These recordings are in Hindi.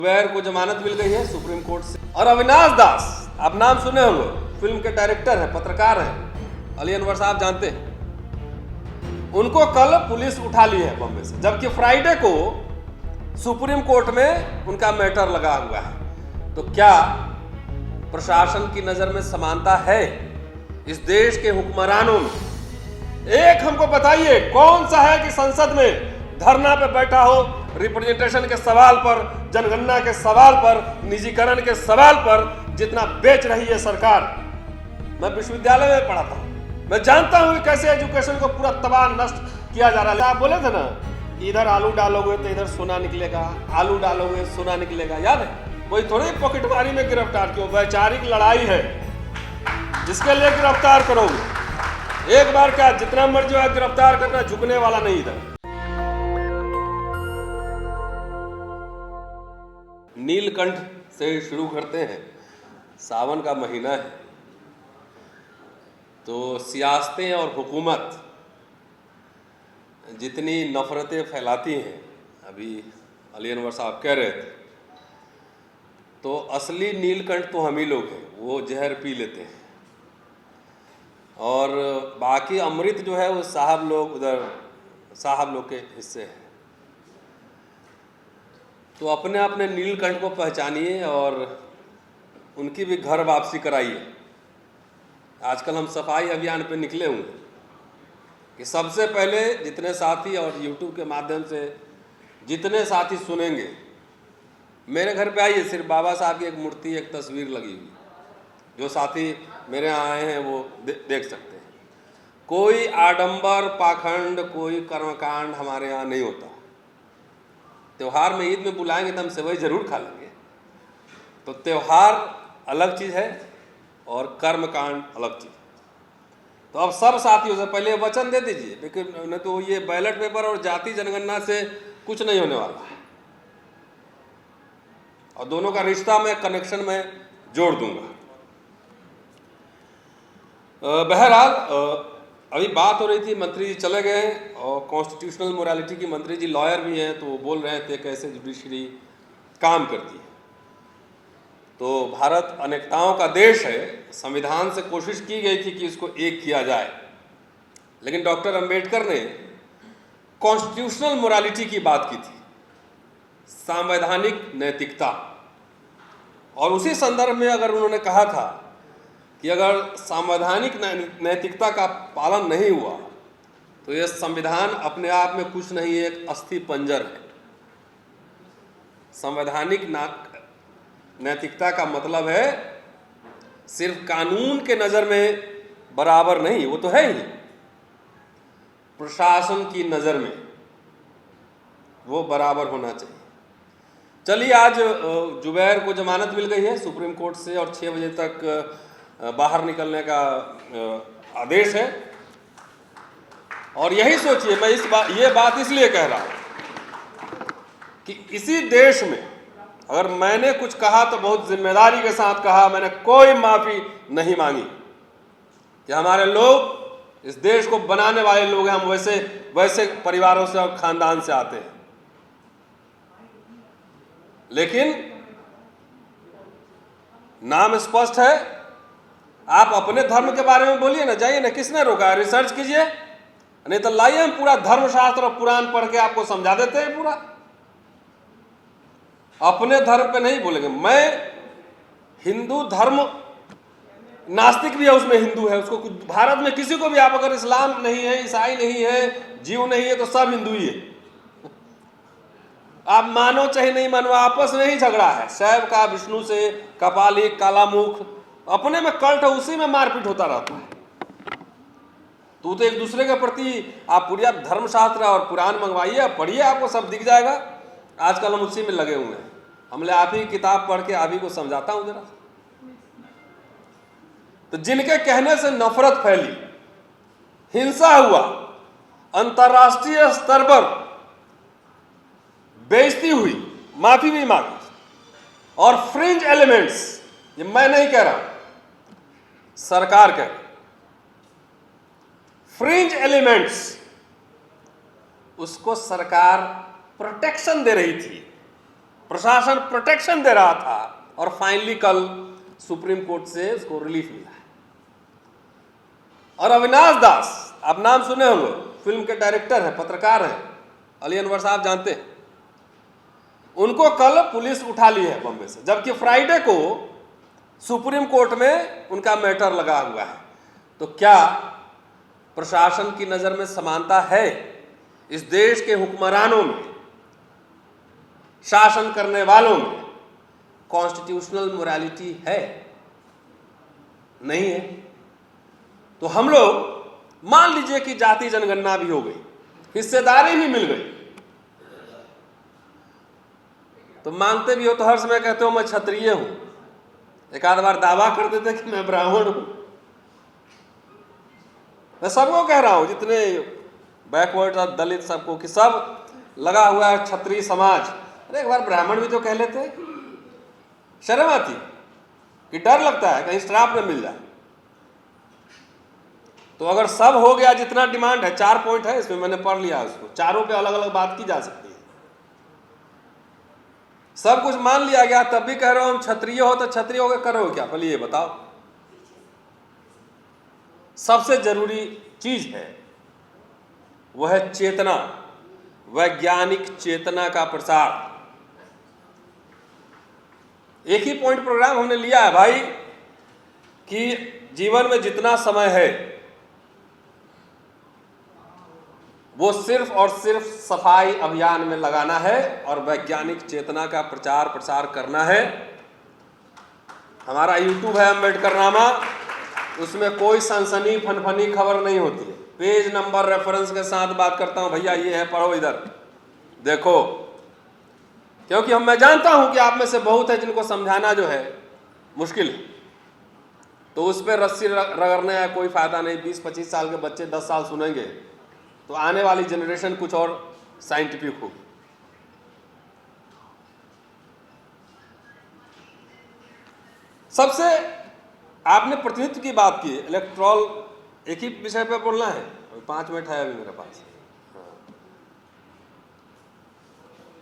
जुबैर को जमानत मिल गई है सुप्रीम कोर्ट से। और अविनाश दास, आप नाम सुने होंगे, फिल्म के डायरेक्टर हैं, पत्रकार हैं, अली अनवर साहब जानते हैं। उनको कल पुलिस उठा ली है बॉम्बे से, जबकि फ्राइडे को सुप्रीम कोर्ट में उनका मैटर लगा हुआ है। तो क्या प्रशासन की नजर में समानता है इस देश के हुक्मरानों में? एक हमको बताइए, कौन सा है कि संसद में धरना पे बैठा हो, रिप्रेजेंटेशन के सवाल पर, जनगणना के सवाल पर, निजीकरण के सवाल पर जितना बेच रही है सरकार। मैं विश्वविद्यालय में पढ़ा था, मैं जानता हूं कि कैसे एजुकेशन को पूरा तबाह नष्ट किया जा रहा है। आप बोले थे ना, इधर आलू डालोगे तो इधर सोना निकलेगा, आलू डालोगे सोना निकलेगा, याद है? कोई थोड़ी पॉकेटमारी में गिरफ्तार क्यों, वैचारिक लड़ाई है जिसके लिए गिरफ्तार करोगे। एक बार क्या, जितना मर्जी है गिरफ्तार करना, झुकने वाला नहीं इधर। नीलकंठ से शुरू करते हैं। सावन का महीना है, तो सियासतें और हुकूमत जितनी नफरतें फैलाती हैं, अभी अली अनवर साहब कह रहे थे, तो असली नीलकंठ तो हम ही लोग हैं, वो जहर पी लेते हैं। और बाकी अमृत जो है वो साहब लोग, उधर साहब लोग के हिस्से है। तो अपने अपने नीलकंठ को पहचानिए और उनकी भी घर वापसी कराइए। आजकल हम सफाई अभियान पे निकले हुए कि सबसे पहले जितने साथी, और यूट्यूब के माध्यम से जितने साथी सुनेंगे, मेरे घर पे आइए, सिर्फ बाबा साहब की एक मूर्ति, एक तस्वीर लगी हुई, जो साथी मेरे यहाँ आए हैं वो देख सकते हैं। कोई आडंबर, पाखंड, कोई कर्मकांड हमारे यहाँ नहीं होता। त्योहार में, ईद में बुलाएंगे तो हम सेवई जरूर खा लेंगे। तो त्योहार अलग चीज़ है और कर्मकांड अलग चीज़ है। तो अब सब साथियों से पहले वचन दे दीजिए, लेकिन नहीं तो ये बैलेट पेपर और जाति जनगणना से कुछ नहीं होने वाला है, और दोनों का रिश्ता मैं कनेक्शन में जोड़ दूंगा। बहरहाल अभी बात हो रही थी, मंत्री जी चले गए, और कॉन्स्टिट्यूशनल मोरालिटी की मंत्री जी लॉयर भी हैं, तो वो बोल रहे थे कैसे जुडिशरी काम करती है। तो भारत अनेकताओं का देश है, संविधान से कोशिश की गई थी कि इसको एक किया जाए, लेकिन डॉक्टर अंबेडकर ने कॉन्स्टिट्यूशनल मोरालिटी की बात की थी, संवैधानिक नैतिकता। और उसी संदर्भ में अगर उन्होंने कहा था कि अगर संवैधानिक नैतिकता का पालन नहीं हुआ तो यह संविधान अपने आप में कुछ नहीं है, एक अस्थि पंजर है। संवैधानिक नैतिकता का मतलब है सिर्फ कानून के नजर में बराबर नहीं, वो तो है ही, प्रशासन की नजर में वो बराबर होना चाहिए। चलिए, आज जुबैर को जमानत मिल गई है सुप्रीम कोर्ट से, और 6 बजे तक बाहर निकलने का आदेश है। और यही सोचिए, मैं ये बात इसलिए कह रहा हूं कि इसी देश में अगर मैंने कुछ कहा तो बहुत जिम्मेदारी के साथ कहा, मैंने कोई माफी नहीं मांगी कि हमारे लोग इस देश को बनाने वाले लोग हैं, हम वैसे परिवारों से और खानदान से आते हैं। लेकिन नाम स्पष्ट है, आप अपने धर्म के बारे में बोलिए ना, जाइए ना, किसने रोका है? रिसर्च कीजिए, नहीं तो लाइए, हम पूरा धर्मशास्त्र और पुराण पढ़ के आपको समझा देते हैं पूरा। अपने धर्म पे नहीं बोलेंगे। मैं हिंदू धर्म, नास्तिक भी है उसमें, हिंदू है, उसको भारत में किसी को भी आप अगर इस्लाम नहीं है, ईसाई नहीं है, जीव नहीं है, तो सब हिंदू ही है। आप मानो चाहे नहीं मानो, आपस में ही झगड़ा है, शैव का विष्णु से, कपालिक, कालामुख, अपने में कल्ट है, उसी में मारपीट होता रहता है। तो एक दूसरे के प्रति आप पूरा धर्मशास्त्र और पुराण मंगवाइए, पढ़िए, आपको सब दिख जाएगा। आजकल हम उसी में लगे हुए हैं। हमने आप ही किताब पढ़ के आप ही को समझाता हूं जरा। तो जिनके कहने से नफरत फैली, हिंसा हुआ, अंतर्राष्ट्रीय स्तर पर बेइज्जती हुई, माफी भी मांगी, और फ्रिंज एलिमेंट्स, ये मैं नहीं कह रहा, सरकार कह रही, फ्रिंज एलिमेंट्स, उसको सरकार प्रोटेक्शन दे रही थी, प्रशासन प्रोटेक्शन दे रहा था और फाइनली कल सुप्रीम कोर्ट से उसको रिलीफ मिला है। और अविनाश दास, आप नाम सुने होंगे, फिल्म के डायरेक्टर हैं, पत्रकार हैं, अली अनवर साहब जानते हैं, उनको कल पुलिस उठा ली है बॉम्बे से, जबकि फ्राइडे को सुप्रीम कोर्ट में उनका मैटर लगा हुआ है। तो क्या प्रशासन की नजर में समानता है? इस देश के हुक्मरानों में, शासन करने वालों में कॉन्स्टिट्यूशनल मोरालिटी है? नहीं है। तो हम लोग मान लीजिए कि जाति जनगणना भी हो गई, हिस्सेदारी भी मिल गई, तो मांगते भी हो तो हर समय कहते हो मैं क्षत्रिय हूं, एक आध बार दावा कर देते कि मैं ब्राह्मण हूं। मैं सबको कह रहा हूं, जितने बैकवर्ड और दलित, सबको, कि सब लगा हुआ है क्षत्रिय समाज। अरे एक बार ब्राह्मण भी तो कह लेते। शर्म आती कि डर लगता है कहीं श्राप न मिल जाए। तो अगर सब हो गया, जितना डिमांड है, 4 पॉइंट है इसमें, मैंने पढ़ लिया उसको, चारों पे अलग अलग बात की जा सकती है। सब कुछ मान लिया गया, तब भी कह रहा हूं हम क्षत्रिय हो तो क्षत्रिय होकर करोगे क्या? पहले ये बताओ। सबसे जरूरी चीज है वह है चेतना, वैज्ञानिक चेतना का प्रसार। एक ही पॉइंट प्रोग्राम हमने लिया है भाई कि जीवन में जितना समय है वो सिर्फ और सिर्फ सफाई अभियान में लगाना है और वैज्ञानिक चेतना का प्रचार प्रसार करना है। हमारा यूट्यूब है अम्बेडकर नामा, उसमें कोई सनसनी फनफनी खबर नहीं होती है, पेज नंबर रेफरेंस के साथ बात करता हूं, भैया ये है, पढ़ो इधर देखो। क्योंकि मैं जानता हूं कि आप में से बहुत है जिनको समझाना जो है मुश्किल है, तो उस पर रस्सी रगड़ने का कोई फायदा नहीं। 20-25 साल के बच्चे 10 साल सुनेंगे तो आने वाली जनरेशन कुछ और साइंटिफिक होगी। सबसे आपने प्रतिनिधित्व की बात की, इलेक्ट्रॉल, एक ही विषय पर बोलना है, 5 मिनट है अभी मेरे पास।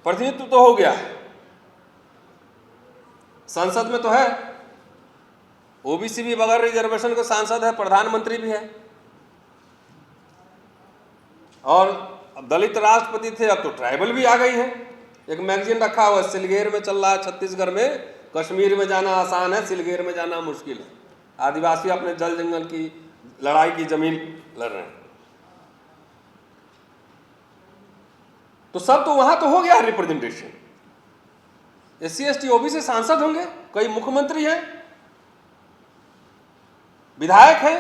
प्रतिनिधित्व तो हो गया, संसद में तो है, ओबीसी भी बगैर रिजर्वेशन के सांसद है, प्रधानमंत्री भी है, और दलित राष्ट्रपति थे, अब तो ट्राइबल भी आ गई है। एक मैगजीन रखा हुआ है, सिलगेर में चल रहा है छत्तीसगढ़ में, कश्मीर में जाना आसान है, सिलगेर में जाना मुश्किल है। आदिवासी अपने जल जंगल की लड़ाई की जमीन लड़ रहे हैं। तो सब तो वहां तो हो गया रिप्रेजेंटेशन। SC ST OBC सांसद होंगे, कई मुख्यमंत्री हैं, विधायक हैं,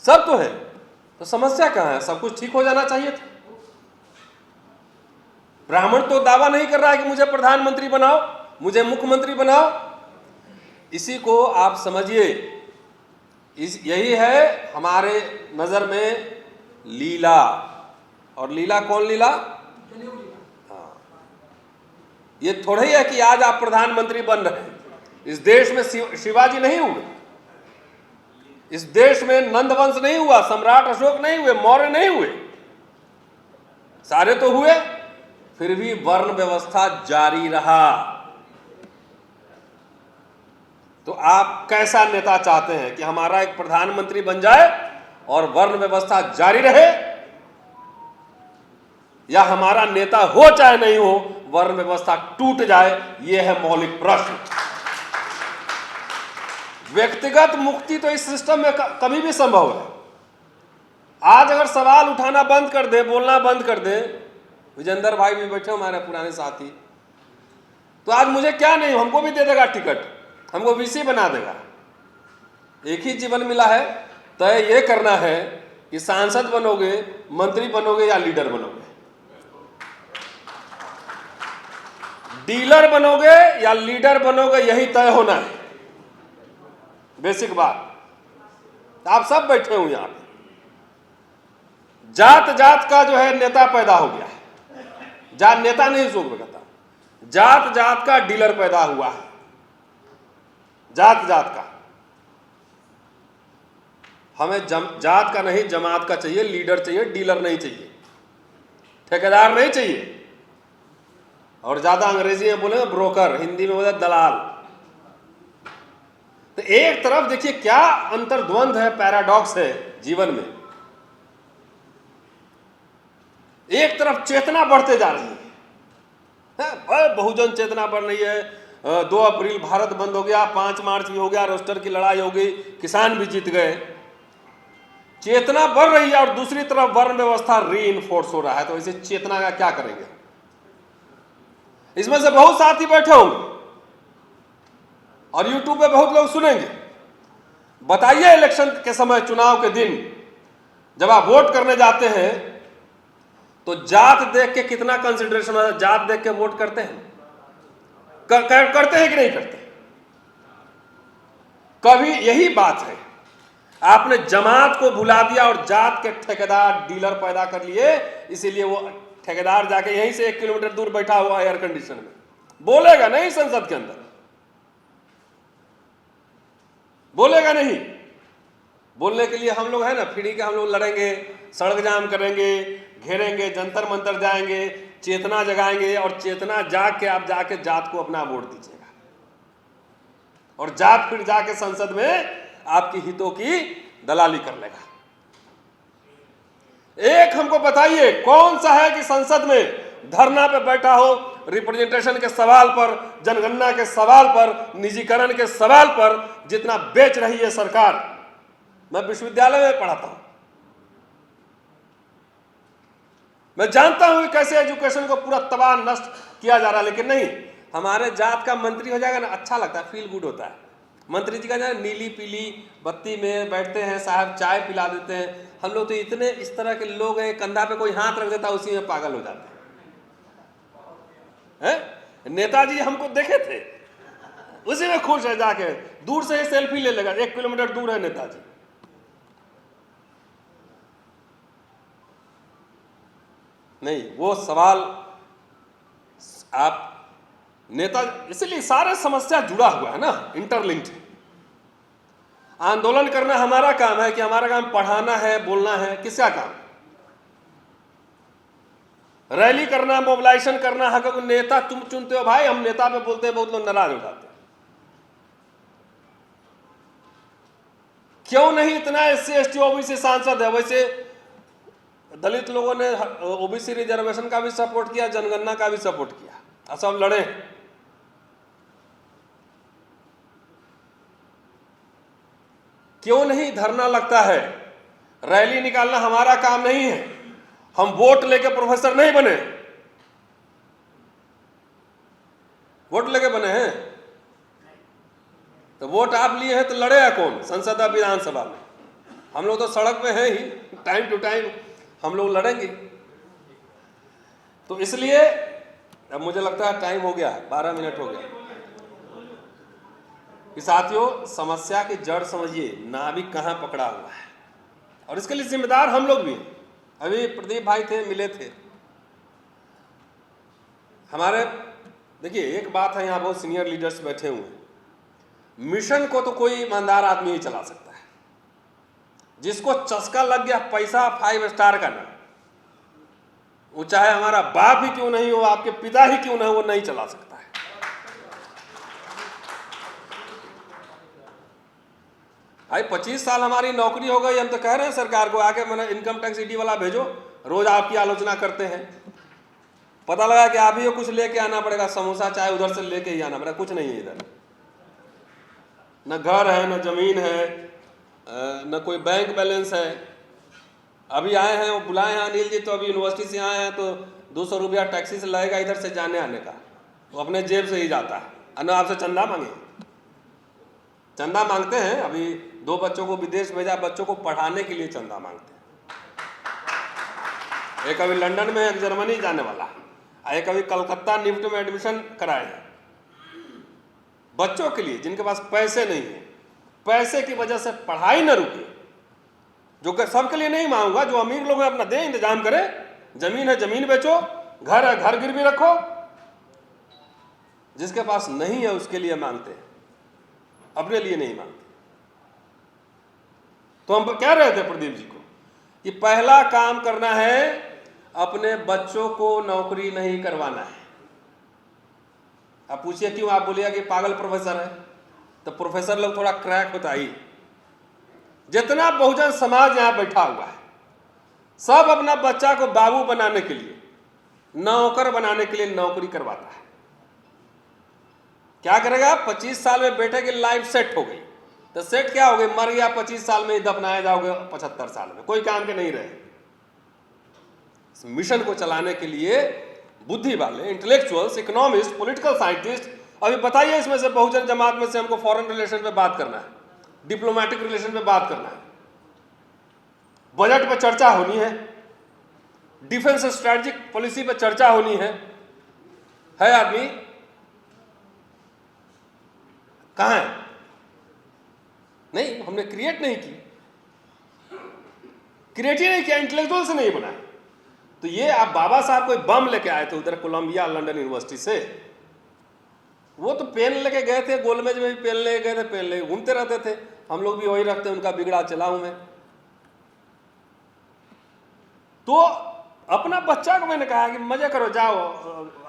सब तो है। तो समस्या कहां है? सब कुछ ठीक हो जाना चाहिए था। ब्राह्मण तो दावा नहीं कर रहा है कि मुझे प्रधानमंत्री बनाओ, मुझे मुख्यमंत्री बनाओ। इसी को आप समझिए, यही है हमारे नजर में लीला। और लीला कौन लीला? हाँ, ये थोड़ा ही है कि आज आप प्रधानमंत्री बन रहे हैं। इस देश में शिवाजी नहीं हुए, इस देश में नंद वंश नहीं हुआ, सम्राट अशोक नहीं हुए, मौर्य नहीं हुए, सारे तो हुए, फिर भी वर्ण व्यवस्था जारी रहा। तो आप कैसा नेता चाहते हैं कि हमारा एक प्रधानमंत्री बन जाए और वर्ण व्यवस्था जारी रहे, या हमारा नेता हो चाहे नहीं हो वर्ण व्यवस्था टूट जाए? यह है मौलिक प्रश्न। व्यक्तिगत मुक्ति तो इस सिस्टम में कभी भी संभव है। आज अगर सवाल उठाना बंद कर दे, बोलना बंद कर दे, विजेंद्र भाई भी बैठे हमारे पुराने साथी, तो आज मुझे क्या नहीं, हमको भी दे देगा टिकट, हमको VC बना देगा। एक ही जीवन मिला है, तय ये करना है कि सांसद बनोगे, मंत्री बनोगे या लीडर बनोगे, डीलर बनोगे या लीडर बनोगे, यही तय होना है। बेसिक बात। आप सब बैठे हुए यहां पे, जात जात का जो है नेता पैदा हो गया है। जात नेता नहीं सोच कहता, जात जात का डीलर पैदा हुआ है। जात जात का, हमें जात का नहीं जमात का चाहिए, लीडर चाहिए, डीलर नहीं चाहिए, ठेकेदार नहीं चाहिए। और ज्यादा अंग्रेजी में बोले ब्रोकर, हिंदी में बोले दलाल। तो एक तरफ देखिए क्या अंतर्द्वंद है, पैराडॉक्स है जीवन में। एक तरफ चेतना बढ़ते जा रही है, बहुजन चेतना बढ़ रही है। 2 अप्रैल भारत बंद हो गया, 5 मार्च भी हो गया, रोस्टर की लड़ाई हो गई, किसान भी जीत गए, चेतना बढ़ रही है। और दूसरी तरफ वर्ण व्यवस्था रीइंफोर्स हो रहा है। तो इसे चेतना का क्या करेंगे? इसमें से बहुत साथी बैठे होंगे और यूट्यूब पे बहुत लोग सुनेंगे। बताइए, इलेक्शन के समय, चुनाव के दिन जब आप वोट करने जाते हैं तो जात देख के कितना कंसिडरेशन होता है? जात देख के वोट करते हैं? करते हैं कि नहीं करते? कभी यही बात है, आपने जमात को भुला दिया और जात के ठेकेदार, डीलर पैदा कर लिए। इसीलिए वो ठेकेदार जाके यहीं से 1 किलोमीटर दूर बैठा हुआ एयर कंडीशन में, बोलेगा नहीं संसद के अंदर, बोलेगा नहीं। बोलने के लिए हम लोग है ना, फ्री के हम लोग लड़ेंगे, सड़क जाम करेंगे, घेरेंगे, जंतर मंतर जाएंगे, चेतना जगाएंगे। और चेतना जाग के आप जाके जात को अपना वोट दीजिएगा और जात फिर जाके संसद में आपकी हितों की दलाली कर लेगा। एक हमको बताइए कौन सा है कि संसद में धरना पे बैठा हो, रिप्रेजेंटेशन के सवाल पर, जनगणना के सवाल पर, निजीकरण के सवाल पर जितना बेच रही है सरकार। मैं विश्वविद्यालय में पढ़ाता हूं, मैं जानता हूं कि कैसे एजुकेशन को पूरा तबाह नष्ट किया जा रहा है। लेकिन नहीं, हमारे जात का मंत्री हो जाएगा ना, अच्छा लगता है, फील गुड होता है। मंत्री जी का जो नीली पीली बत्ती में बैठते हैं, साहब चाय पिला देते हैं। हम लोग तो इतने इस तरह के लोग हैं, कंधा पे कोई हाथ रख देता है उसी में पागल हो जाते हैं। नेताजी हमको देखे थे, उसी में खुश है, जाके दूर से ही सेल्फी ले लेगा, 1 किलोमीटर दूर है नेताजी। नहीं, वो सवाल आप नेता, इसलिए सारे समस्या जुड़ा हुआ है ना, इंटरलिंक्ड है। आंदोलन करना हमारा काम है कि हमारा काम पढ़ाना है, बोलना है? किसका काम? रैली करना, मोबिलाइजेशन करना है। क्योंकि नेता तुम चुनते हो भाई, हम नेता पे बोलते हैं, बहुत लोग नाराज हो जाते हैं। क्यों नहीं इतना SC ST OBC सांसद है? वैसे दलित लोगों ने OBC रिजर्वेशन का भी सपोर्ट किया, जनगणना का भी सपोर्ट किया, सब लड़े। क्यों नहीं धरना लगता है? रैली निकालना हमारा काम नहीं है। हम वोट लेके प्रोफेसर नहीं बने, वोट लेके बने हैं। तो वोट आप लिए हैं तो लड़ेगा कौन संसद और विधानसभा में? हम लोग तो सड़क पे हैं ही, टाइम टू टाइम हम लोग लड़ेंगे। तो इसलिए अब मुझे लगता है टाइम हो गया, 12 मिनट हो गया। कि साथियों, समस्या की जड़ समझिए, नाभिक कहाँ पकड़ा हुआ है, और इसके लिए जिम्मेदार हम लोग भी हैं। अभी प्रदीप भाई थे, मिले थे हमारे। देखिए एक बात है, यहाँ बहुत सीनियर लीडर्स बैठे हुए हैं। मिशन को तो कोई ईमानदार आदमी ही चला सकता है। जिसको चस्का लग गया पैसा 5 स्टार का ना, वो चाहे हमारा बाप ही क्यों नहीं हो, आपके पिता ही क्यों ना हो, वो नहीं चला सकता है। भाई 25 साल हमारी नौकरी हो गई, हम तो कह रहे हैं सरकार को आके मैंने इनकम टैक्स ईडी वाला भेजो, रोज आपकी आलोचना करते हैं। पता लगा कि आप ही को कुछ लेके आना पड़ेगा, समोसा चाय उधर से लेके ही आना पड़ेगा, कुछ नहीं है इधर। न घर है, न जमीन है, न कोई बैंक बैलेंस है। अभी आए हैं, वो बुलाए हैं अनिल जी, तो अभी यूनिवर्सिटी से आए हैं, तो 200 रुपया टैक्सी से लगेगा इधर से जाने आने का, वो अपने जेब से ही जाता है। न आपसे चंदा मांगे, चंदा मांगते हैं। अभी 2 बच्चों को विदेश भेजा, बच्चों को पढ़ाने के लिए चंदा मांगते हैं। एक अभी लंदन में, एक जर्मनी जाने वाला, एक अभी कलकत्ता निफ्ट में एडमिशन कराए हैं बच्चों के लिए जिनके पास पैसे नहीं है। पैसे की वजह से पढ़ाई न रुके। जो सबके लिए नहीं मांगूंगा, जो अमीर लोग हैं अपना दे, इंतजाम करें। जमीन है जमीन बेचो, घर है घर गिरवी रखो। जिसके पास नहीं है उसके लिए मांगते हैं, अपने लिए नहीं मांगते। तो हम कह रहे थे प्रदीप जी को कि पहला काम करना है, अपने बच्चों को नौकरी नहीं करवाना है। आप पूछिए क्यों, आप बोलिएगा कि पागल प्रोफेसर है, तो प्रोफेसर लोग थोड़ा क्रैक होता ही। जितना बहुजन समाज यहाँ बैठा हुआ है, सब अपना बच्चा को बाबू बनाने के लिए, नौकर बनाने के लिए नौकरी करवाता है। क्या करेगा? 25 साल में बेटे की लाइफ सेट हो गई, तो सेट क्या हो गई? मर गया 25 साल में ही दफनाए जाओगे 75 साल में, कोई काम के नहीं रहे। इस मिशन को चलाने के लिए बुद्धि वाले इंटेलेक्चुअल्स, इकोनॉमिस्ट, पॉलिटिकल साइंटिस्ट, अभी बताइए इसमें से बहुजन जमात में से हमको फॉरेन रिलेशन पे बात करना है, डिप्लोमेटिक रिलेशन पे बात करना है, बजट पे चर्चा होनी है, डिफेंस स्ट्रेटेजिक पॉलिसी पे चर्चा होनी है आदमी कहां है? नहीं, हमने क्रिएट नहीं की, क्रिएट ही नहीं किया, इंटेलेक्चुअल से नहीं बना। तो ये आप बाबा साहब कोई बम लेके आए थे उधर कोलंबिया लंदन यूनिवर्सिटी से, वो तो पेन लेके गए थे, गोलमेज में भी पेन लेके गए थे, पेन लेके घूमते रहते थे। हम लोग भी वही रखते हैं, उनका बिगड़ा चला हूं मैं। तो अपना बच्चा को मैंने कहा कि मजे करो, जाओ,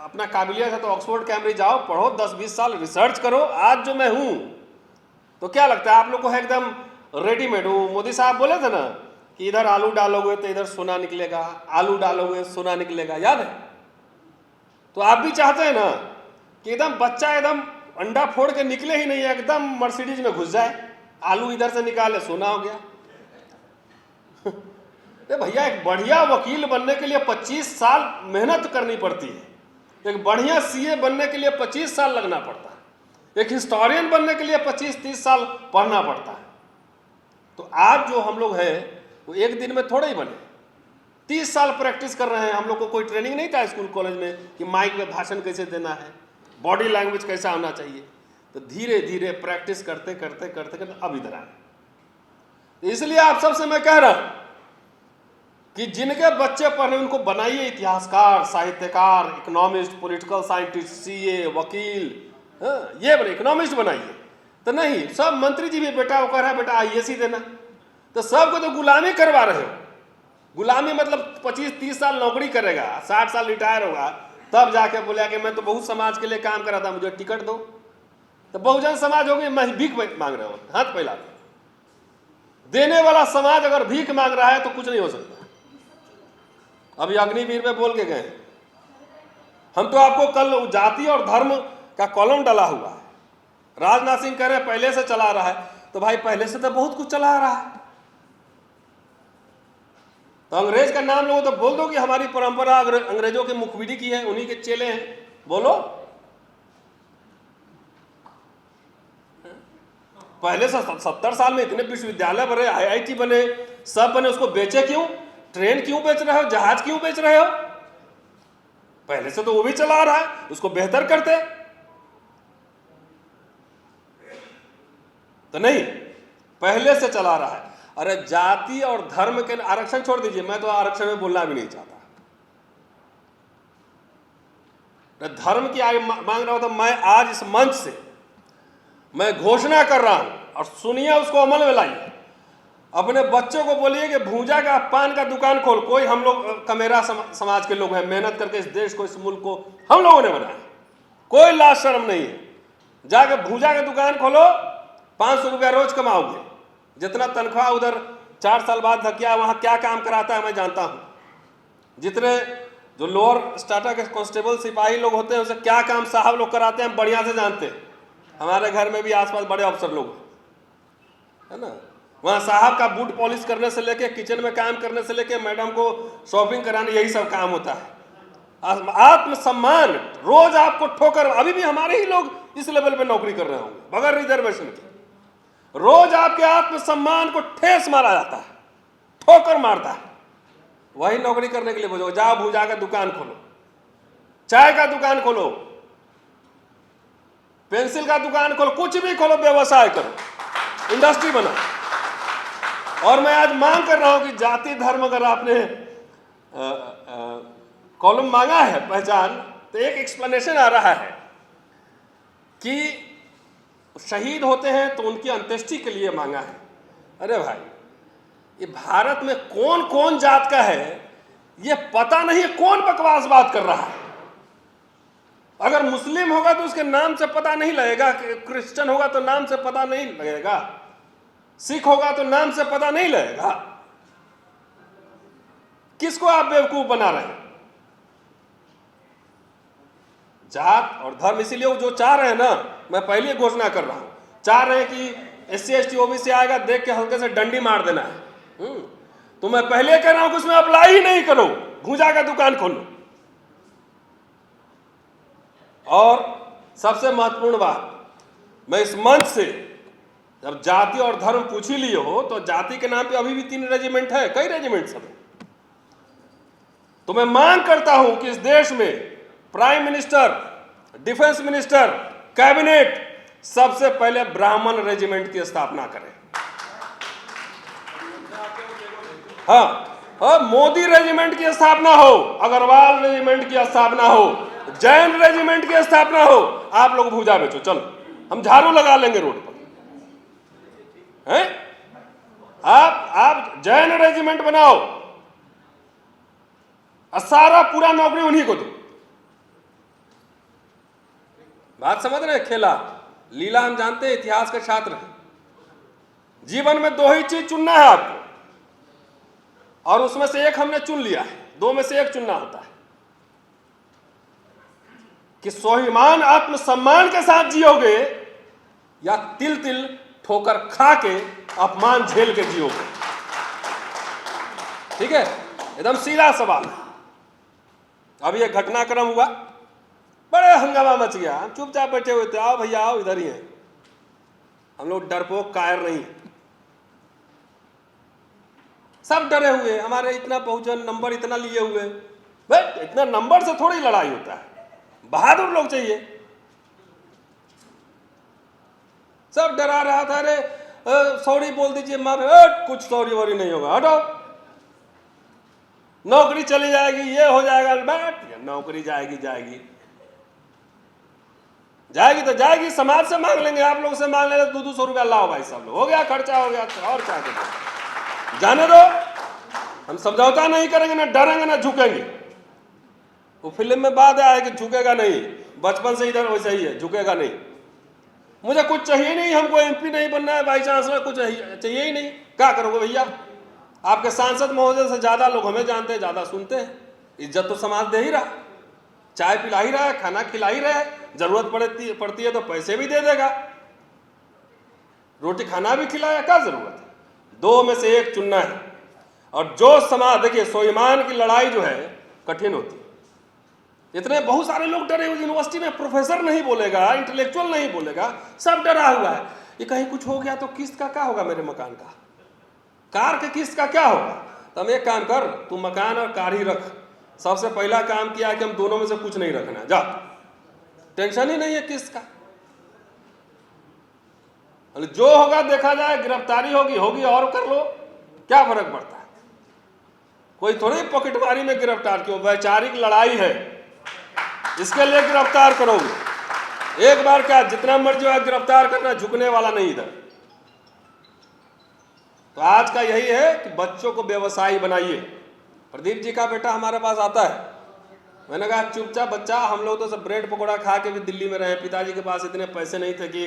अपना काबिलियत है तो ऑक्सफोर्ड कैम्ब्रिज जाओ, पढ़ो, 10-20 साल रिसर्च करो। आज जो मैं हूं तो क्या लगता है आप लोग को है एकदम रेडीमेड हूं। मोदी साहब बोले थे ना कि इधर आलू डालोगे तो इधर सोना निकलेगा, आलू डालोगे सोना निकलेगा, याद है? तो आप भी चाहते हैं ना कि एकदम बच्चा एकदम अंडा फोड़ के निकले ही नहीं, एकदम मर्सिडीज में घुस जाए, आलू इधर से निकाले सोना हो गया। भैया, एक बढ़िया वकील बनने के लिए 25 साल मेहनत करनी पड़ती है, एक बढ़िया सीए बनने के लिए 25 साल लगना पड़ता है, एक हिस्टोरियन बनने के लिए 25-30 साल पढ़ना पड़ता है। तो आज जो हम लोग हैं वो एक दिन में थोड़े ही बने, 30 साल प्रैक्टिस कर रहे हैं। हम लोग को कोई ट्रेनिंग नहीं था स्कूल कॉलेज में कि माइक में भाषण कैसे देना है, बॉडी लैंग्वेज कैसा होना चाहिए। तो धीरे धीरे प्रैक्टिस करते करते करते करते अब इधर आए। इसलिए आप सबसे मैं कह रहा हूं कि जिनके बच्चे पढ़ रहे उनको बनाइए इतिहासकार, साहित्यकार, इकोनॉमिस्ट, पॉलिटिकल साइंटिस्ट, सीए, वकील, ये बने, इकोनॉमिस्ट बनाइए। तो नहीं, सब मंत्री जी भी बेटा वो कह रहा है बेटा आईएएस ही देना, तो सबको तो गुलामी करवा रहे हो। गुलामी मतलब 25-30 साल नौकरी करेगा, 60 साल रिटायर होगा, तब जाके बोला कि मैं तो बहुत समाज के लिए काम कर रहा था, मुझे टिकट दो। तो बहुजन समाज हो गई, मैं भीख मांग रहा हूं, हाथ फैला। देने वाला समाज अगर भीख मांग रहा है तो कुछ नहीं हो सकता। अभी अग्निवीर में बोल के गए, हम तो आपको कल जाति और धर्म का कॉलम डाला हुआ है। राजनाथ सिंह कह रहे हैं पहले से चला रहा है, तो भाई पहले से तो बहुत कुछ चला रहा है। तो अंग्रेज का नाम लो तो बोल दो कि हमारी परंपरा अंग्रेजों के मुखबिरी की है, उन्हीं के चेले हैं, बोलो। पहले से 70 साल में इतने विश्वविद्यालय बने, आईआईटी बने, सब बने, उसको बेचे क्यों? ट्रेन क्यों बेच रहे हो? जहाज क्यों बेच रहे हो? पहले से तो वो भी चला रहा है, उसको बेहतर करते। तो नहीं, पहले से चला रहा है। अरे जाति और धर्म के आरक्षण छोड़ दीजिए, मैं तो आरक्षण में बोलना भी नहीं चाहता। धर्म की मांग रहा हूं तो मैं आज इस मंच से मैं घोषणा कर रहा हूं, और सुनिए, उसको अमल में लाइए। अपने बच्चों को बोलिए कि भूजा का, पान का दुकान खोल। कोई हम लोग कमेरा समाज के लोग हैं, मेहनत करके इस देश को, इस मुल्क को हम लोगों ने बनाया, कोई लाज शर्म नहीं है। जाके भूजा का दुकान खोलो, 500 रुपया रोज कमाओगे। जितना तनख्वाह उधर 4 साल बाद धकिया, वहां क्या काम कराता है मैं जानता हूं। जितने जो लोअर स्टाटा के कांस्टेबल सिपाही लोग होते हैं, उसे क्या काम साहब लोग कराते हैं बढ़िया से जानते हैं। हमारे घर में भी आसपास बड़े अफसर लोग है ना, वहां साहब का बूट पॉलिश करने से लेके, किचन में काम करने से लेके, मैडम को शॉपिंग कराने, यही सब काम होता है। आत्मसम्मान रोज आपको ठोकर, अभी भी हमारे ही लोग इस लेवल पे नौकरी कर रहे होंगे बगैर रिजर्वेशन के। रोज आपके आत्मसम्मान को ठेस मारा जाता है, ठोकर मारता है। वही नौकरी करने के लिए बोलो, जाओ भूजा का दुकान खोलो, चाय का दुकान खोलो, पेंसिल का दुकान खोलो, कुछ भी खोलो, व्यवसाय करो, इंडस्ट्री बनाओ। और मैं आज मांग कर रहा हूं कि जाति धर्म, अगर आपने कॉलम मांगा है पहचान, तो एक एक्सप्लेनेशन आ रहा है कि शहीद होते हैं तो उनकी अंत्येष्टि के लिए मांगा है। अरे भाई, ये भारत में कौन कौन जात का है ये पता नहीं है, कौन बकवास बात कर रहा है। अगर मुस्लिम होगा तो उसके नाम से पता नहीं लगेगा, क्रिश्चियन होगा तो नाम से पता नहीं लगेगा, सिख होगा तो नाम से पता नहीं लगेगा। किसको आप बेवकूफ बना रहे हैं? जात और धर्म, इसीलिए वो जो चाह रहे हैं ना, मैं पहले घोषणा कर रहा हूं, चाह रहे हैं कि SC ST OBC आएगा, देख के हल्के से डंडी मार देना है। तो मैं पहले कह रहा हूं कि उसमें अप्लाई ही नहीं करो, भूजा का दुकान खोलो। और सबसे महत्वपूर्ण बात, मैं इस मंच से जब जाति और धर्म पूछ ही लिए हो, तो जाति के नाम पे अभी भी 3 रेजिमेंट है, कई रेजिमेंट सब। तो मैं मांग करता हूं कि इस देश में prime minister, defence minister, cabinet सबसे पहले ब्राह्मण रेजिमेंट की स्थापना करें। हाँ, मोदी रेजिमेंट की स्थापना हो, अग्रवाल रेजिमेंट की स्थापना हो, जैन रेजिमेंट की स्थापना हो। आप लोग भूजा बेचो, चलो हम झाड़ू लगा लेंगे रोड पर, हैं? आप जैन रेजिमेंट बनाओ और सारा पूरा नौकरी उन्हीं को दो। बात समझ रहे हैं? खेला लीला हम जानते हैं, इतिहास के छात्र हैं। जीवन में 2 ही चीज चुनना है आपको, और उसमें से एक हमने चुन लिया है, 2 में से एक चुनना होता है कि स्वाभिमान आत्मसम्मान के साथ जियोगे या तिल तिल ठोकर खा के अपमान झेल के जियोगे। ठीक है, एकदम सीधा सवाल है। अभी एक घटनाक्रम हुआ, बड़े हंगामा मच गया, हम चुपचाप बैठे हुए थे, आओ भैया आओ, इधर ही हैं हम लोग, डरपोक कायर नहीं है, सब डरे हुए, हमारे इतना बहुजन नंबर इतना लिए हुए। भाई इतना नंबर से थोड़ी लड़ाई होता है, बहादुर लोग चाहिए। सब डरा रहा था, अरे सॉरी बोल दीजिए माफ, कुछ सॉरी वॉरी नहीं होगा, हटो, नौकरी चली जाएगी, ये हो जाएगा, बैठ, नौकरी जाएगी तो जाएगी, समाज से मांग लेंगे, आप लोग से मांग लेंगे, 200 रुपया लाओ भाई साहब, हो गया, खर्चा हो गया, और क्या करें, जाने दो। हम समझौता नहीं करेंगे, ना डरेंगे ना झुकेंगे। वो फिल्म में बात आया है कि झुकेगा नहीं, बचपन से इधर वैसा ही है, झुकेगा नहीं। मुझे कुछ चाहिए नहीं, हमको MP नहीं बनना है, वाइस चांसलर कुछ चाहिए ही नहीं, क्या करोगे भैया? आपके सांसद महोदय से ज्यादा लोग हमें जानते हैं, ज्यादा सुनते हैं, इज्जत तो समाज दे ही रहा, चाय पिला ही रहा है, खाना खिला ही रहा है, जरूरत पड़ती है तो पैसे भी दे देगा, रोटी खाना भी खिलाया, क्या जरूरत है? 2 में से एक चुनना है। और जो समाज, देखिए स्वाभिमान की लड़ाई जो है कठिन होती है। इतने बहुत सारे लोग डरे हुए, यूनिवर्सिटी में प्रोफेसर नहीं बोलेगा, इंटेलेक्चुअल नहीं बोलेगा, सब डरा हुआ है, ये कहीं कुछ हो गया तो किस्त का क्या होगा, मेरे मकान का, कार के किस्त का क्या होगा? तो हम एक काम कर, तू मकान और कार ही रख। सबसे पहला काम किया कि हम दोनों में से कुछ नहीं रखना, जा, टेंशन ही नहीं है किस्त का, जो होगा देखा जाए, गिरफ्तारी होगी और कर लो, क्या फर्क पड़ता है? कोई थोड़ी पॉकेटमारी में गिरफ्तार, क्यों? वैचारिक लड़ाई है, इसके लिए गिरफ्तार करोगे। एक बार क्या, जितना मर्जी है गिरफ्तार करना, झुकने वाला नहीं इधर। तो आज का यही है कि बच्चों को व्यवसायी बनाइए। प्रदीप जी का बेटा हमारे पास आता है, मैंने कहा चुपचाप बच्चा, हम लोग तो सब ब्रेड पकौड़ा खा के भी दिल्ली में रहे, पिताजी के पास इतने पैसे नहीं थे कि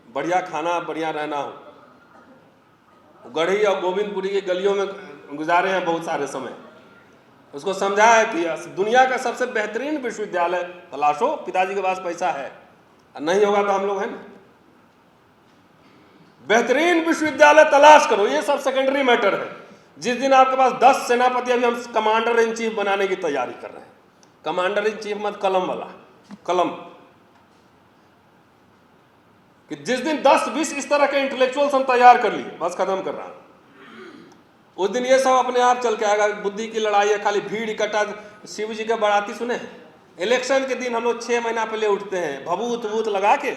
बढ़िया खाना बढ़िया रहना हो, गढ़ी और गोविंदपुरी की गलियों में गुजारे हैं बहुत सारे समय। उसको समझाया कि दुनिया का सबसे बेहतरीन विश्वविद्यालय तलाशो, पिताजी के पास पैसा है, नहीं होगा तो हम लोग हैं ना, बेहतरीन विश्वविद्यालय तलाश करो, ये सब सेकेंडरी मैटर है। जिस दिन आपके पास 10 सेनापति, अभी हम कमांडर इन चीफ बनाने की तैयारी कर रहे हैं, कमांडर इन चीफ मत कलम वाला, कलम, कि जिस दिन 10-20 इस तरह के इंटेलेक्चुअल्स हम तैयार कर लिए, बस खत्म कर रहा हूं, उस दिन ये सब अपने आप चल के आएगा। बुद्धि की लड़ाई है, खाली भीड़ इकट्ठा। शिव जी के बाराती सुने, इलेक्शन के दिन हम लोग 6 महीना पहले उठते हैं, भभूत वूत लगा के,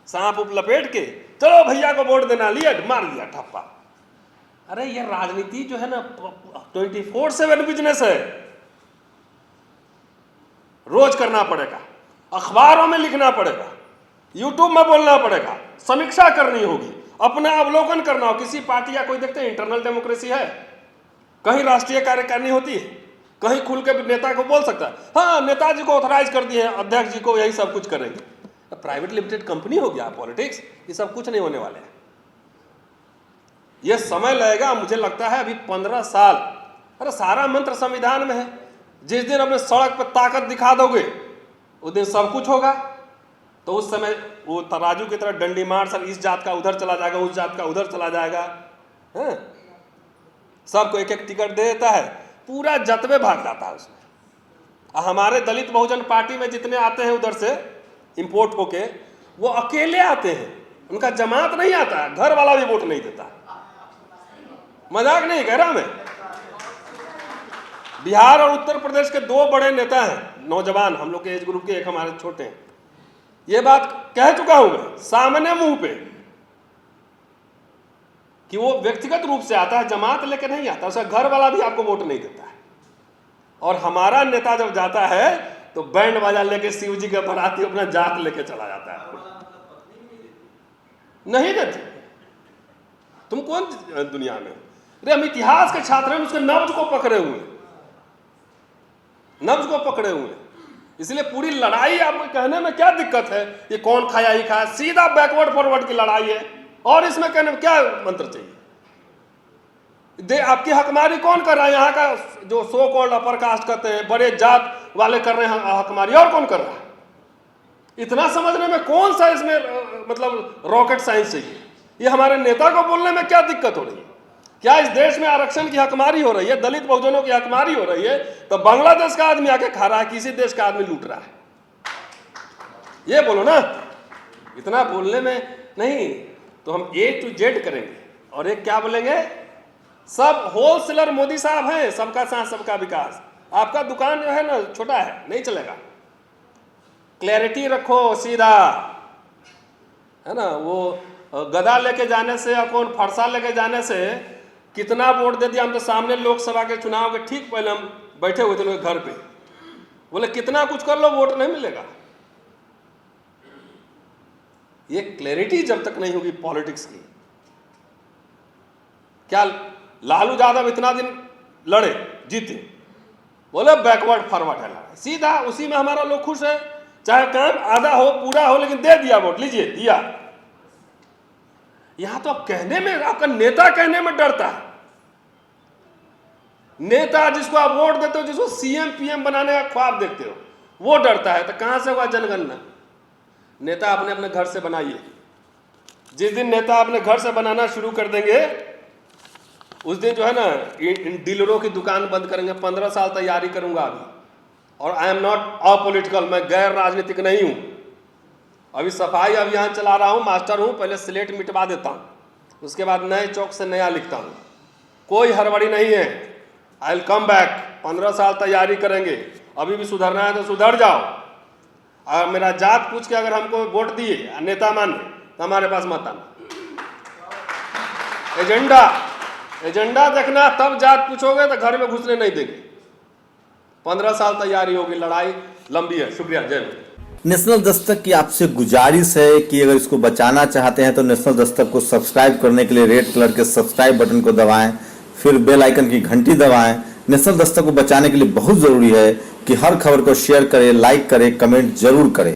सांप उप लपेट के, चलो भैया को वोट देना, लिया मार दिया ठप्पा। अरे ये राजनीति जो है ना 24/7 बिजनेस है, रोज करना पड़ेगा, अखबारों में लिखना पड़ेगा, यूट्यूब में बोलना पड़ेगा, समीक्षा करनी होगी, अपना अवलोकन करना हो। किसी पार्टी या कोई देखते हैं इंटरनल डेमोक्रेसी है, कहीं राष्ट्रीय कार्यकारिणी होती है, कहीं खुल के नेता को बोल सकता है, हाँ नेताजी को ऑथराइज कर दिए हैं, अध्यक्ष जी को यही सब कुछ करेंगे। प्राइवेट लिमिटेड कंपनी हो गया पॉलिटिक्स, ये सब कुछ नहीं होने वाले हैं। ये समय लगेगा, मुझे लगता है अभी 15 साल। अरे सारा मंत्र संविधान में है, जिस दिन अपने सड़क पर ताकत दिखा दोगे उस दिन सब कुछ होगा। तो उस समय वो तराजू की तरह डंडी मार, सर इस जात का उधर चला जाएगा, उस जात का उधर चला जाएगा, है? सबको एक एक टिकट दे देता है, पूरा जतवे भाग जाता है उसमें। हमारे दलित बहुजन पार्टी में जितने आते हैं उधर से इंपोर्ट होके, वो अकेले आते हैं, उनका जमात नहीं आता है, घर वाला भी वोट नहीं देता। मजाक नहीं कह रहा मैं। बिहार और उत्तर प्रदेश के 2 बड़े नेता हैं, नौजवान, हम लोग के एज ग्रुप के, एक हमारे छोटे हैं। ये बात कह चुका हूं मैं सामने मुंह पे कि वो व्यक्तिगत रूप से आता है, जमात लेके नहीं आता, उसका घर वाला भी आपको वोट नहीं देता है। और हमारा नेता जब जाता है तो बैंड बाजा लेके शिव जी के बराती अपना जात लेके चला जाता है। नहीं देते। तुम कौन दुनिया में? अरे हम इतिहास के छात्र हैं, उसके नब्ज को पकड़े हुए हैं, नब्ज को पकड़े हुए हैं। इसलिए पूरी लड़ाई आपको कहने में क्या दिक्कत है? ये कौन खाया ही खाया, सीधा बैकवर्ड फॉरवर्ड की लड़ाई है। और इसमें कहने में क्या मंत्र चाहिए? आपकी हकमारी कौन कर रहा है? यहाँ का जो सो कॉल्ड अपर कास्ट कहते हैं, बड़े जात वाले कर रहे हैं हकमारी, और कौन कर रहा है? इतना समझने में कौन सा इसमें मतलब रॉकेट साइंस चाहिए? ये हमारे नेता को बोलने में क्या दिक्कत हो रही है? क्या इस देश में आरक्षण की हकमारी हो रही है, दलित बहुजनों की हकमारी हो रही है, तो बांग्लादेश का आदमी आके खा रहा है, किसी देश का आदमी लूट रहा है? ये बोलो ना। इतना बोलने में नहीं तो हम A to Z करेंगे। और एक क्या बोलेंगे, सब होलसेलर मोदी साहब हैं, सबका साथ सबका विकास। आपका दुकान जो है ना छोटा है, नहीं चलेगा। क्लैरिटी रखो, सीधा, है ना। वो गदा लेके जाने से या कौन फरसा लेके जाने से कितना वोट दे दिया। हम तो सामने लोकसभा के चुनाव के ठीक पहले हम बैठे हुए थे लोग घर पे, बोले कितना कुछ कर लो वोट नहीं मिलेगा। ये क्लैरिटी जब तक नहीं होगी पॉलिटिक्स की। क्या लालू यादव इतना दिन लड़े, जीते, बोले बैकवर्ड फॉरवर्ड है लड़ाई, सीधा उसी में हमारा लोग खुश है, चाहे काम आधा हो पूरा हो, लेकिन दे दिया वोट, लीजिए दिया। यहां तो आप कहने में, आपका नेता कहने में डरता है। नेता जिसको आप वोट देते हो, जिसको CM PM बनाने का ख्वाब देखते हो, वो डरता है। तो कहां से हुआ जनगणना? नेता अपने अपने घर से बनाइए। जिस दिन नेता अपने घर से बनाना शुरू कर देंगे उस दिन जो है ना इन डीलरों की दुकान बंद करेंगे। 15 साल तैयारी करूंगा अभी, और आई एम नॉट अपॉलिटिकल, मैं गैर राजनीतिक नहीं हूं। अभी सफाई अभियान चला रहा हूं, मास्टर हूं, पहले स्लेट मिटवा देता हूं, उसके बाद नए चौक से नया लिखता हूं। कोई हड़बड़ी नहीं है, आई विल कम बैक। 15 साल तैयारी करेंगे, अभी भी सुधरना है तो सुधर जाओ। और मेरा जात पूछ के अगर हमको वोट दिए नेता मान तो हमारे पास मत आना। एजेंडा देखना, तब जात पूछोगे तो घर में घुसने नहीं देंगे। 15 साल तैयारी होगी, लड़ाई लंबी है। शुक्रिया, जय हिंद। नेशनल दस्तक की आपसे गुजारिश है कि अगर इसको बचाना चाहते हैं तो नेशनल दस्तक को सब्सक्राइब करने के लिए रेड कलर के सब्सक्राइब बटन को दबाएं, फिर बेल आइकन की घंटी दबाएं। नेशनल दस्तक को बचाने के लिए बहुत जरूरी है कि हर खबर को शेयर करें, लाइक करें, कमेंट जरूर करें।